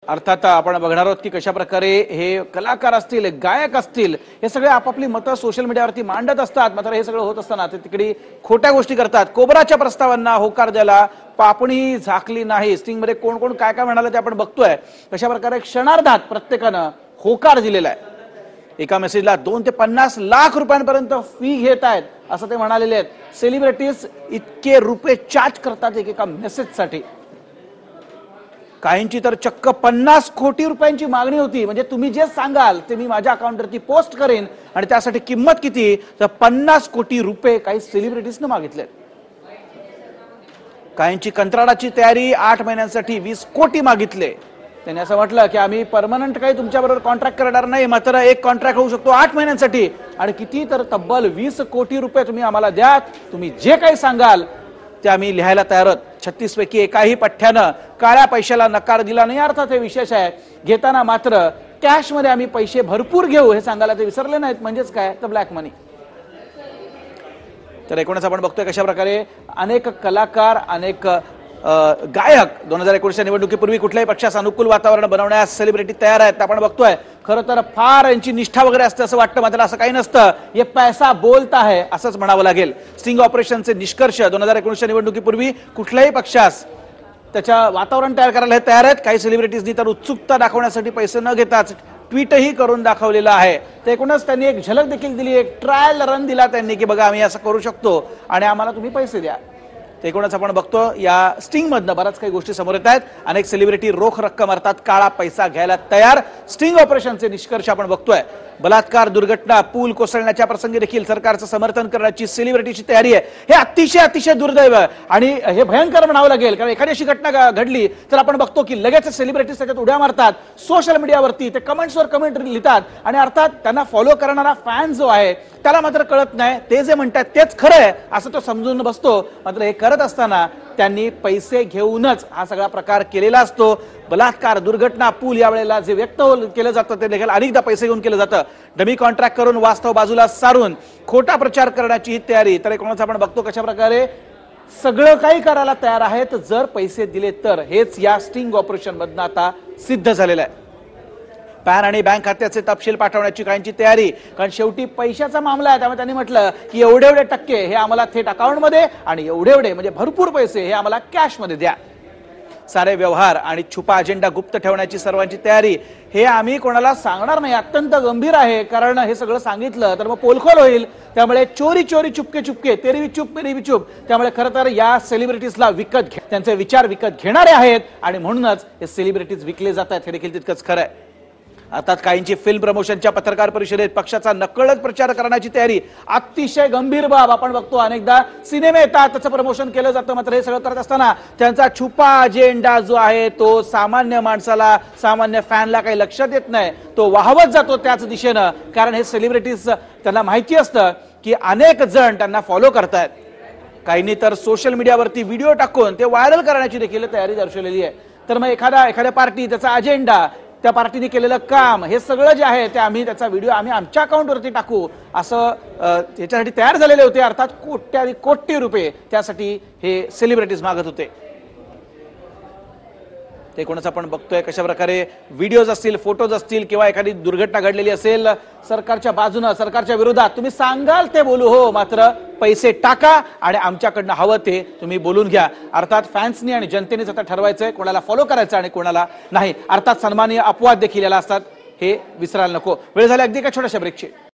अर्थात आपण बघणार आहोत की कशा प्रकारे हे कलाकार असतील, गायक असतील, हे सगळे आपापली मतं सोशल मीडियावरती मांडत असतात। मात्र हे सगळं होत असताना ते तिकडे खोट्या गोष्टी करतात। कोबराच्या प्रस्तावांना होकार द्यायला पापणी झाकली नाही। स्टिंग मध्ये कोण कोण काय काय म्हणाले ते आपण बघतोय। कशा प्रकारे क्षणार्धात प्रत्येकानं होकार दिलेला आहे। एका मेसेजला 2 ते 50 लाख रुपयांपर्यंत फी घेत आहेत असं ते म्हणालेले आहेत। सेलिब्रिटीज इतके रुपये चार्ज करतात एका मेसेजसाठी। काहींची तर चक्क 50 कोटी रुपयांची मागणी होती। म्हणजे तुम्ही जे सांगाल ते मी माझ्या अकाउंटवरती पोस्ट करेन आणि त्यासाठी किंमत किती तर 50 कोटी रुपये काही सेलिब्रिटीजने मागितले। काहींची कंत्राटाची तयारी 8 महिन्यांसाठी 20 कोटी मागितले। त्यांनी असं म्हटलं की आम्ही परमनंट काही तुमच्याबरोबर कॉन्ट्रॅक्ट करणार नाही, मात्र एक कॉन्ट्रॅक्ट होऊ शकतो 8 महिन्यांसाठी आणि किती तर तब्बल 20 कोटी रुपये तुम्ही आम्हाला द्या। तुम्ही जे काही सांगाल ते आम्ही लिहायला तयार आहोत। 36 पैकी एकाही पठ्ठ्यानं काळ्या पैशाला नकार दिला नाही। अर्थात हे विशेष आहे, घेताना मात्र कॅश मध्ये आम्ही पैसे भरपूर घेऊ हे सांगायला ते विसरले नाहीत। म्हणजेच काय तर ब्लॅक मनी। तर एकूणच आपण बघतोय कशा प्रकारे अनेक कलाकार, अनेक गायक 2019च्या निवडणुकीपूर्वी कुठल्याही पक्षास अनुकूल वातावरण बनवण्यास सेलिब्रिटी तयार आहेत। आपण बघतोय खरं तर फार यांची निष्ठा वगैरे असते असं वाटतं, मात्र असं काही नसतं। हे पैसा बोलता है असंच म्हणावं लागेल। स्टिंग ऑपरेशनचे निष्कर्ष 2019च्या निवडणुकीपूर्वी कुठल्याही पक्षास त्याच्या वातावरण तयार करायला हे तयार आहेत। काही सेलिब्रिटीजनी तर उत्सुकता दाखवण्यासाठी पैसे न घेताच ट्विटही करून दाखवलेलं आहे। तर एकूणच त्यांनी एक झलक देखील दिली, एक ट्रायल रन दिला त्यांनी की बघा आम्ही असं करू शकतो आणि आम्हाला तुम्ही पैसे द्या। एकूणच आपण बघतो या स्टिंग मधनं बऱ्याच काही गोष्टी समोर येत आहेत। अनेक सेलिब्रिटी रोख रक्कम अर्थात काळा पैसा घ्यायला तयार। स्टिंग ऑपरेशनचे निष्कर्ष आपण बघतोय। बलात्कार, दुर्घटना, पूल कोसळण्याच्या प्रसंगी देखील सरकारचं समर्थन करण्याची सेलिब्रिटीची तयारी आहे। हे अतिशय अतिशय दुर्दैव आणि हे भयंकर म्हणावं लागेल, कारण एखादी अशी घटना घडली तर आपण बघतो की लगेच सेलिब्रिटीज त्याच्यात उड्या मारतात, सोशल मीडियावरती ते कमेंट्सवर कमेंट लिहितात आणि अर्थात त्यांना फॉलो करणारा फॅन जो आहे त्याला मात्र कळत नाही ते जे म्हणतात तेच खरं आहे असं तो समजून बसतो। मात्र हे करत असताना त्यांनी पैसे घेऊनच हा सगळा प्रकार केलेला असतो। बलात्कार, दुर्घटना, पूल यावेळेला जे व्यक्त केलं जातं ते देखील अनेकदा पैसे घेऊन केलं जातं। डमी कॉन्ट्रॅक्ट करून वास्तव बाजूला सारून खोटा प्रचार करण्याची ही तयारी। तर एकूणच आपण बघतो कशा प्रकारे सगळं काही करायला तयार आहेत जर पैसे दिले तर। हेच या स्टिंग ऑपरेशन मधनं आता सिद्ध झालेलं आहे। पॅन आणि बँक खात्याचे तपशील पाठवण्याची काहींची तयारी, कारण शेवटी पैशाचा मामला आहे। त्यामुळे त्यांनी म्हटलं की एवढे एवढे टक्के हे आम्हाला थेट अकाउंटमध्ये आणि एवढे एवढे म्हणजे भरपूर पैसे हे आम्हाला कॅशमध्ये द्या। सारे व्यवहार आणि छुपा अजेंडा गुप्त ठेवण्याची सर्वांची तयारी। हे आम्ही कोणाला सांगणार नाही, अत्यंत गंभीर आहे, कारण हे सगळं सांगितलं तर मग पोलखोल होईल। त्यामुळे चोरी चोरी चुपके चुपके, तेरी भी चुप मेरी भी चुप। त्यामुळे खरं तर या सेलिब्रिटीजला विकत घ्या, त्यांचे विचार विकत घेणारे आहेत आणि म्हणूनच हे सेलिब्रिटीज विकले जातात हे देखील तितकंच खरं आहे। अर्थात काहींची फिल्म प्रमोशनच्या पत्रकार परिषदेत पक्षाचा नकळत प्रचार करण्याची तयारी। अतिशय गंभीर बाब। आपण बघतो अनेकदा सिनेमे येतात त्याचं प्रमोशन केलं जातं, मात्र हे सगळं करत असताना त्यांचा छुपा अजेंडा जो आहे तो सामान्य माणसाला, सामान्य फॅनला काही लक्षात येत नाही, तो वाहवत जातो त्याच दिशेनं। कारण हे सेलिब्रिटीज त्यांना माहिती असतं की अनेक जण त्यांना फॉलो करतायत। काहींनी तर सोशल मीडियावरती व्हिडिओ टाकून ते व्हायरल करण्याची देखील तयारी दर्शवलेली आहे। तर मग एखाद्या पार्टी, त्याचा अजेंडा, त्या पार्टीने केलेलं काम, हे सगळं जे आहे ते आम्ही त्याचा व्हिडिओ आम्ही आमच्या अकाउंटवरती टाकू असं याच्यासाठी तयार झालेले होते। अर्थात कोटी रुपये त्यासाठी हे सेलिब्रिटीज मागत होते। ते कोणच आपण बघतोय कशा प्रकारे व्हिडिओज असतील, फोटोज असतील किंवा एखादी दुर्घटना घडलेली असेल सरकारच्या बाजूने, सरकारच्या विरोधात, तुम्ही सांगाल ते बोलू हो, मात्र पैसे टाका आणि आमच्याकडनं हवं ते तुम्ही बोलून घ्या। अर्थात फॅन्सनी आणि जनतेनेच आता ठरवायचंय कोणाला फॉलो करायचं आणि कोणाला नाही। अर्थात सन्माननीय अपवाद देखील याला असतात, हे विसरायला नको। वेळ झाली अगदी एका छोट्याशा ब्रेकची।